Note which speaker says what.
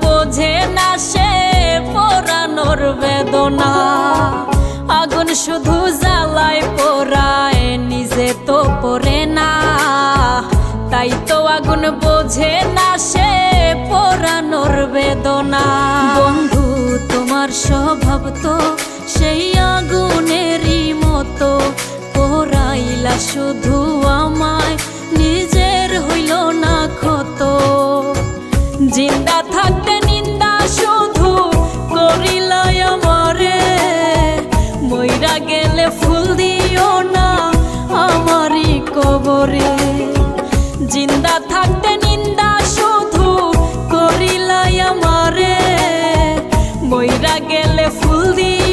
Speaker 1: বোঝে না সে পোড়ানোর বেদনা। আগুন শুধু জ্বালায় পোড়ায়, নিজে তো পড়ে না। তাই তো আগুন বোঝে না সে পোড়ানোর বেদনা। বন্ধু তোমার স্বভাব তো সেই আগুনেরই মতো, পোড়াইলা শুধু আমায়, নিজের হইল না ক্ষত। জিন্দা থাকতে নিন্দা শুধু করিলাই আমারে, মইরা গেলে ফুল দিও না আমারই কবরে। জিন্দা থাকতে নিন্দা শুধু করিলাই আমারে, মইরা গেলে ফুল দিও